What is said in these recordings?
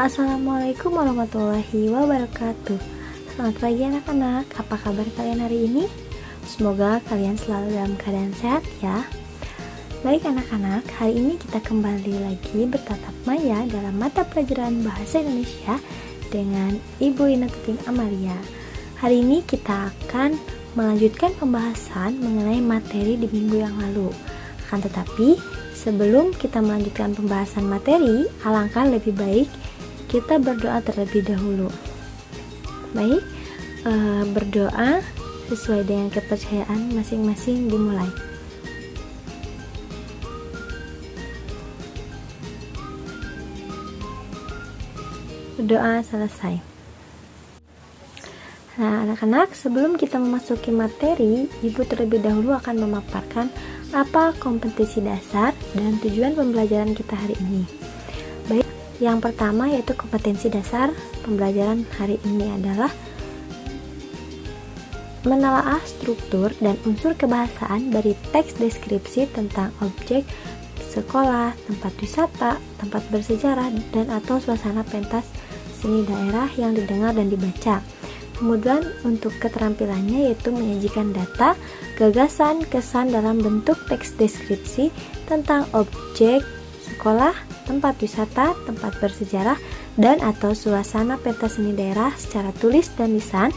Assalamualaikum warahmatullahi wabarakatuh. Selamat pagi anak-anak, apa kabar kalian hari ini? Semoga kalian selalu dalam keadaan sehat ya. Baik anak-anak, hari ini kita kembali lagi bertatap maya dalam mata pelajaran Bahasa Indonesia dengan Ibu Ina Tuting Amalia. Hari ini kita akan melanjutkan pembahasan mengenai materi di minggu yang lalu. Akan tetapi, sebelum kita melanjutkan pembahasan materi, alangkah lebih baik kita berdoa terlebih dahulu. Baik, berdoa sesuai dengan kepercayaan masing-masing dimulai. Berdoa selesai. Nah, anak-anak, sebelum kita memasuki materi, Ibu terlebih dahulu akan memaparkan apa kompetensi dasar dan tujuan pembelajaran kita hari ini. Baik, yang pertama yaitu kompetensi dasar pembelajaran hari ini adalah menelaah struktur dan unsur kebahasaan dari teks deskripsi tentang objek sekolah, tempat wisata, tempat bersejarah, dan atau suasana pentas seni daerah yang didengar dan dibaca. Kemudian untuk keterampilannya yaitu menyajikan data, gagasan, kesan dalam bentuk teks deskripsi tentang objek sekolah, tempat wisata, tempat bersejarah, dan atau suasana pentas seni daerah secara tulis dan lisan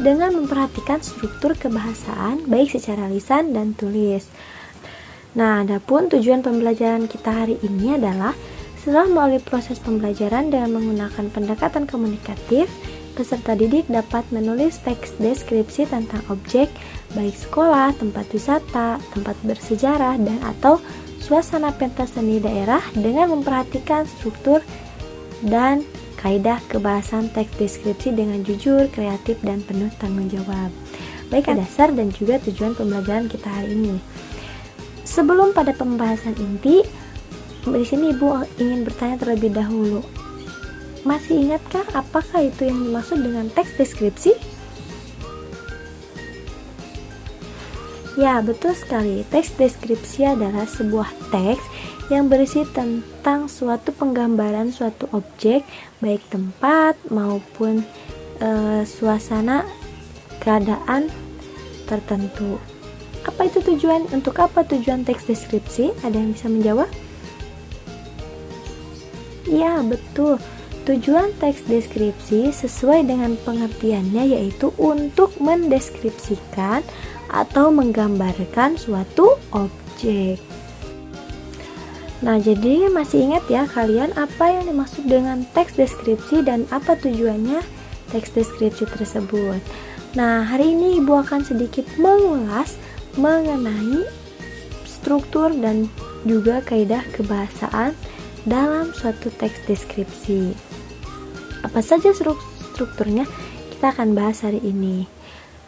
dengan memperhatikan struktur kebahasaan baik secara lisan dan tulis. Nah, adapun tujuan pembelajaran kita hari ini adalah setelah melalui proses pembelajaran dengan menggunakan pendekatan komunikatif, peserta didik dapat menulis teks deskripsi tentang objek baik sekolah, tempat wisata, tempat bersejarah, dan atau suasana pentas seni daerah dengan memperhatikan struktur dan kaidah kebahasan teks deskripsi dengan jujur, kreatif, dan penuh tanggung jawab. Baik, dasar dan juga tujuan pembelajaran kita hari ini. Sebelum pada pembahasan inti, di sini Ibu ingin bertanya terlebih dahulu. Masih ingatkah apakah itu yang dimaksud dengan teks deskripsi? Ya, betul sekali. Teks deskripsi adalah sebuah teks yang berisi tentang suatu penggambaran suatu objek, baik tempat maupun suasana keadaan tertentu. Apa itu tujuan? Untuk apa tujuan teks deskripsi? Ada yang bisa menjawab? Ya, betul. Tujuan teks deskripsi sesuai dengan pengertiannya yaitu untuk mendeskripsikan atau menggambarkan suatu objek. Nah, jadi masih ingat ya kalian apa yang dimaksud dengan teks deskripsi dan apa tujuannya teks deskripsi tersebut. Nah, hari ini Ibu akan sedikit mengulas mengenai struktur dan juga kaidah kebahasaan dalam suatu teks deskripsi. Apa saja strukturnya kita akan bahas hari ini.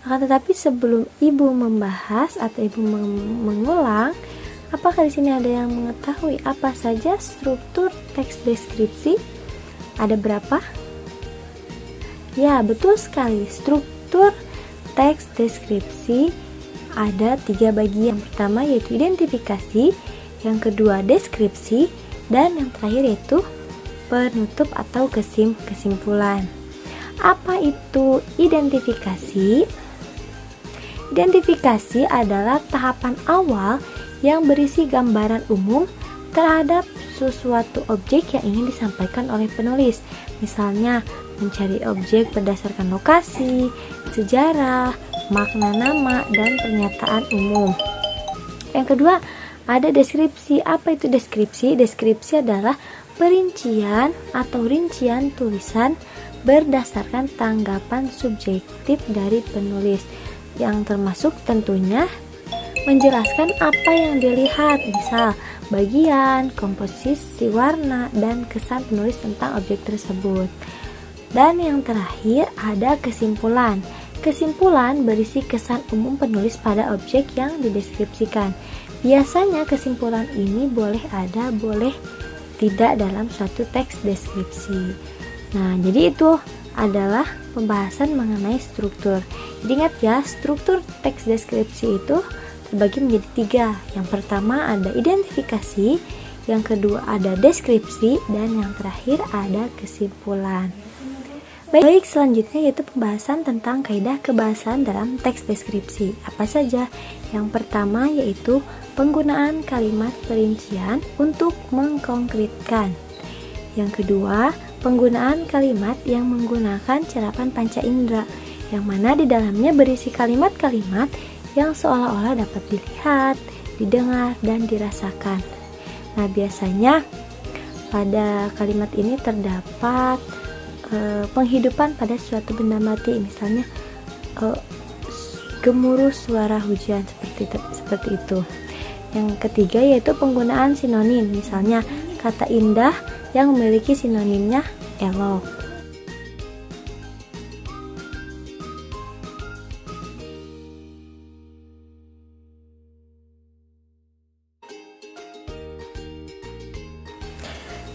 Akan tetapi sebelum Ibu membahas atau Ibu mengulang, apakah di sini ada yang mengetahui apa saja struktur teks deskripsi? Ada berapa? Ya, betul sekali. Struktur teks deskripsi ada 3 bagian. Yang pertama yaitu identifikasi, yang kedua deskripsi, dan yang terakhir yaitu penutup atau kesimpulan. Apa itu identifikasi? Identifikasi adalah tahapan awal yang berisi gambaran umum terhadap sesuatu objek yang ingin disampaikan oleh penulis. Misalnya, mencari objek berdasarkan lokasi, sejarah, makna nama, dan pernyataan umum. Yang kedua, ada deskripsi. Apa itu deskripsi? Deskripsi adalah perincian atau rincian tulisan berdasarkan tanggapan subjektif dari penulis, yang termasuk tentunya menjelaskan apa yang dilihat, misal bagian, komposisi warna, dan kesan penulis tentang objek tersebut. Dan yang terakhir ada kesimpulan. Kesimpulan berisi kesan umum penulis pada objek yang dideskripsikan. Biasanya kesimpulan ini boleh ada, boleh tidak dalam suatu teks deskripsi. Nah, jadi itu adalah pembahasan mengenai struktur. Jadi ingat ya, struktur teks deskripsi itu terbagi menjadi 3. Yang pertama ada identifikasi, yang kedua ada deskripsi, dan yang terakhir ada kesimpulan. Baik, selanjutnya yaitu pembahasan tentang kaidah kebahasaan dalam teks deskripsi. Apa saja? Yang pertama yaitu penggunaan kalimat perincian untuk mengkonkretkan. Yang kedua, penggunaan kalimat yang menggunakan cerapan panca indera, yang mana di dalamnya berisi kalimat-kalimat yang seolah-olah dapat dilihat, didengar, dan dirasakan. Nah, biasanya pada kalimat ini terdapat penghidupan pada suatu benda mati, misalnya gemuruh suara hujan, seperti itu. Yang ketiga yaitu penggunaan sinonim, misalnya kata indah yang memiliki sinonimnya elok.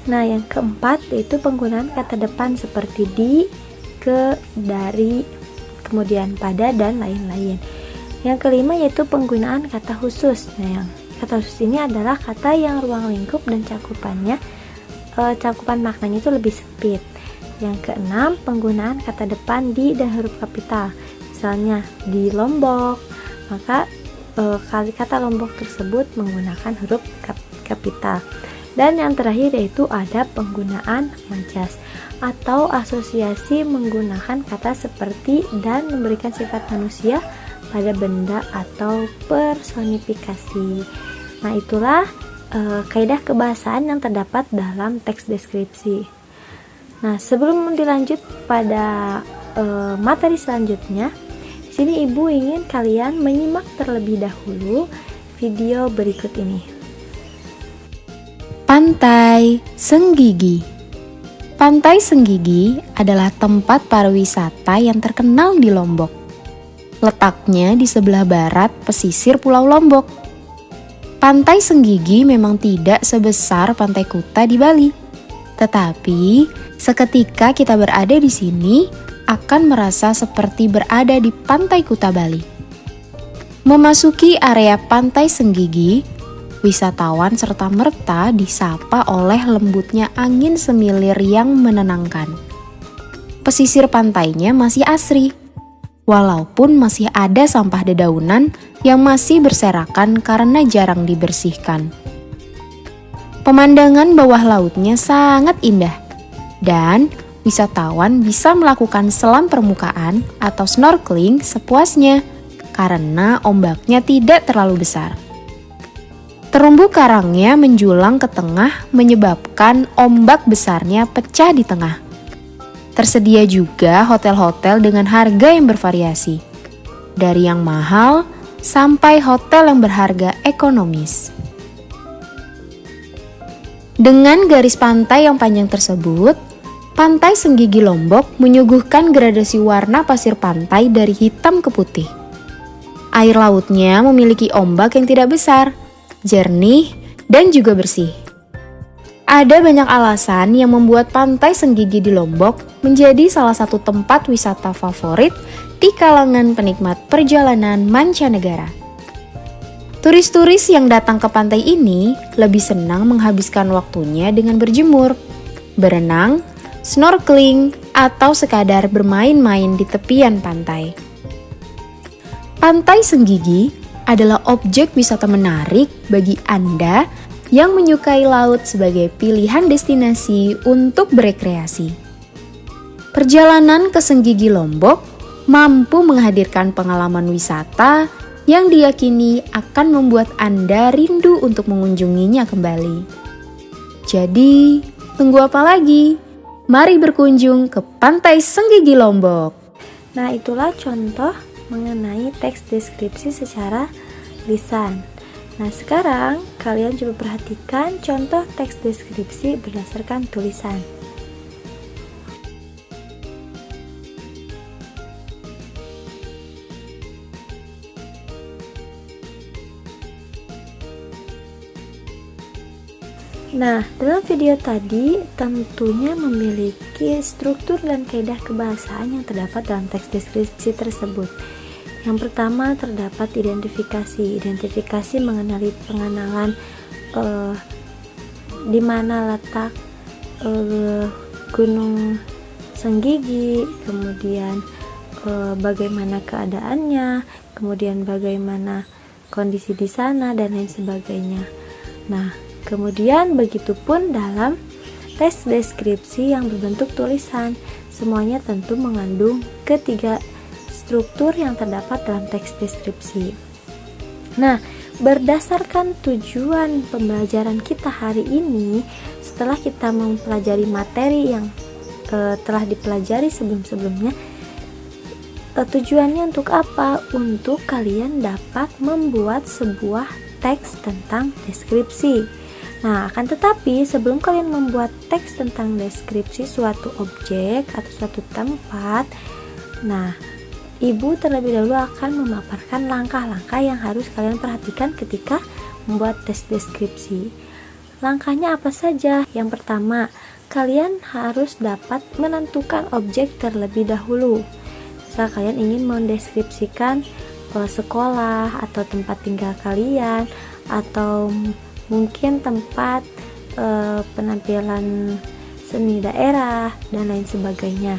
Nah, yang keempat yaitu penggunaan kata depan seperti di, ke, dari, kemudian pada, dan lain-lain. Yang kelima yaitu penggunaan kata khusus. Nah, yang kata khusus ini adalah kata yang ruang lingkup dan cakupan maknanya itu lebih sempit. Yang keenam, penggunaan kata depan di dan huruf kapital. Misalnya di Lombok, maka kata Lombok tersebut menggunakan huruf kapital. Dan yang terakhir yaitu ada penggunaan majas atau asosiasi menggunakan kata seperti dan memberikan sifat manusia pada benda atau personifikasi. Nah, itulah kaidah kebahasaan yang terdapat dalam teks deskripsi. Nah, sebelum dilanjut pada materi selanjutnya, di sini Ibu ingin kalian menyimak terlebih dahulu video berikut ini. Pantai Senggigi. Pantai Senggigi adalah tempat pariwisata yang terkenal di Lombok. Letaknya di sebelah barat pesisir Pulau Lombok. Pantai Senggigi memang tidak sebesar Pantai Kuta di Bali. Tetapi, seketika kita berada di sini akan merasa seperti berada di Pantai Kuta Bali. Memasuki area Pantai Senggigi, wisatawan serta-merta disapa oleh lembutnya angin semilir yang menenangkan. Pesisir pantainya masih asri, walaupun masih ada sampah dedaunan yang masih berserakan karena jarang dibersihkan. Pemandangan bawah lautnya sangat indah, dan wisatawan bisa melakukan selam permukaan atau snorkeling sepuasnya karena ombaknya tidak terlalu besar. Terumbu karangnya menjulang ke tengah menyebabkan ombak besarnya pecah di tengah. Tersedia juga hotel-hotel dengan harga yang bervariasi, dari yang mahal sampai hotel yang berharga ekonomis. Dengan garis pantai yang panjang tersebut, Pantai Senggigi Lombok menyuguhkan gradasi warna pasir pantai dari hitam ke putih. Air lautnya memiliki ombak yang tidak besar, jernih, dan juga bersih. Ada banyak alasan yang membuat Pantai Senggigi di Lombok menjadi salah satu tempat wisata favorit di kalangan penikmat perjalanan mancanegara. Turis-turis yang datang ke pantai ini lebih senang menghabiskan waktunya dengan berjemur, berenang, snorkeling, atau sekadar bermain-main di tepian pantai. Pantai Senggigi adalah objek wisata menarik bagi Anda yang menyukai laut sebagai pilihan destinasi untuk berekreasi. Perjalanan ke Senggigi Lombok mampu menghadirkan pengalaman wisata yang diyakini akan membuat Anda rindu untuk mengunjunginya kembali. Jadi, tunggu apa lagi? Mari berkunjung ke Pantai Senggigi Lombok. Nah, itulah contoh mengenai teks deskripsi secara lisan. Nah, sekarang kalian coba perhatikan contoh teks deskripsi berdasarkan tulisan. Nah, dalam video tadi tentunya memiliki struktur dan kaidah kebahasaan yang terdapat dalam teks deskripsi tersebut. Yang pertama terdapat identifikasi mengenali pengenalan di mana letak Gunung Senggigi, kemudian bagaimana keadaannya, kemudian bagaimana kondisi di sana dan lain sebagainya. Nah, kemudian begitupun dalam teks deskripsi yang berbentuk tulisan, semuanya tentu mengandung ketiga struktur yang terdapat dalam teks deskripsi. Nah, berdasarkan tujuan pembelajaran kita hari ini, setelah kita mempelajari materi yang telah dipelajari sebelum-sebelumnya, tujuannya untuk apa? Untuk kalian dapat membuat sebuah teks tentang deskripsi. Nah, akan tetapi sebelum kalian membuat teks tentang deskripsi suatu objek atau suatu tempat, nah, Ibu terlebih dahulu akan memaparkan langkah-langkah yang harus kalian perhatikan ketika membuat teks deskripsi. Langkahnya apa saja? Yang pertama, kalian harus dapat menentukan objek terlebih dahulu. Misal kalian ingin mendeskripsikan sekolah atau tempat tinggal kalian, atau mungkin tempat penampilan seni daerah dan lain sebagainya.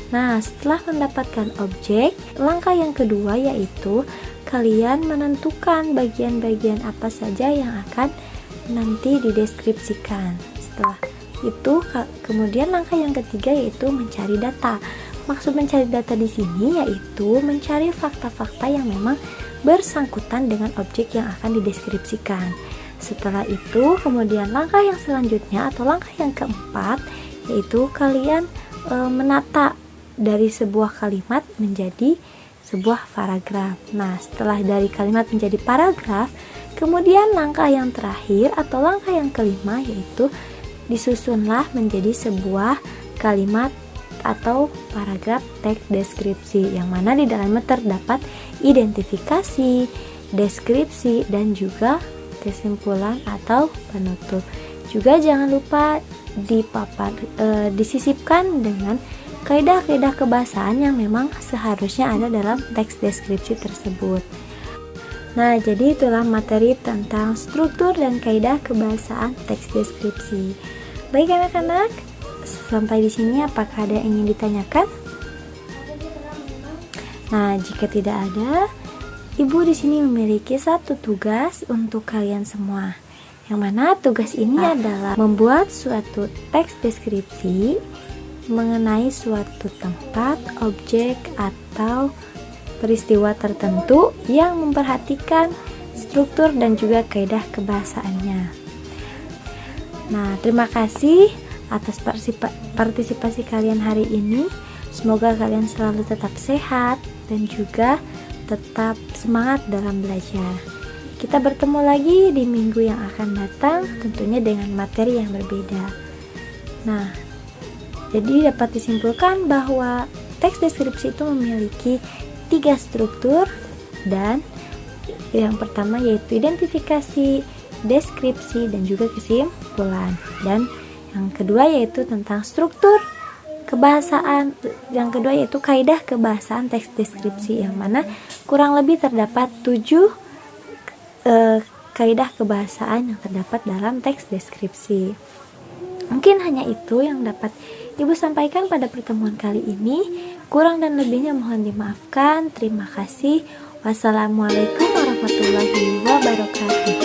Nah, setelah mendapatkan objek, langkah yang kedua yaitu kalian menentukan bagian-bagian apa saja yang akan nanti dideskripsikan. Setelah itu, kemudian langkah yang ketiga yaitu mencari data. Maksud mencari data di sini yaitu mencari fakta-fakta yang memang bersangkutan dengan objek yang akan dideskripsikan. Setelah itu, kemudian langkah yang selanjutnya atau langkah yang keempat yaitu kalian menata dari sebuah kalimat menjadi sebuah paragraf. Nah, setelah dari kalimat menjadi paragraf, kemudian langkah yang terakhir atau langkah yang kelima yaitu disusunlah menjadi sebuah kalimat atau paragraf teks deskripsi, yang mana di dalamnya terdapat identifikasi, deskripsi, dan juga kesimpulan atau penutup. Juga jangan lupa disisipkan dengan kaidah-kaidah kebahasaan yang memang seharusnya ada dalam teks deskripsi tersebut. Nah, jadi itulah materi tentang struktur dan kaidah kebahasaan teks deskripsi. Baik anak-anak, sampai di sini apakah ada yang ingin ditanyakan? Nah, jika tidak ada, Ibu di sini memiliki satu tugas untuk kalian semua. Yang mana tugas ini adalah membuat suatu teks deskripsi mengenai suatu tempat, objek, atau peristiwa tertentu yang memperhatikan struktur dan juga kaidah kebahasaannya. Nah, terima kasih atas partisipasi kalian hari ini. Semoga kalian selalu tetap sehat dan juga tetap semangat dalam belajar. Kita bertemu lagi di minggu yang akan datang, tentunya dengan materi yang berbeda. Nah, jadi dapat disimpulkan bahwa teks deskripsi itu memiliki 3 struktur, dan yang pertama yaitu identifikasi, deskripsi, dan juga kesimpulan. Dan yang kedua yaitu tentang struktur kebahasaan, yang kedua yaitu kaidah kebahasaan teks deskripsi, yang mana kurang lebih terdapat 7 kaidah kebahasaan yang terdapat dalam teks deskripsi. Mungkin hanya itu yang dapat Ibu sampaikan pada pertemuan kali ini. Kurang dan lebihnya mohon dimaafkan. Terima kasih. Wassalamualaikum warahmatullahi wabarakatuh.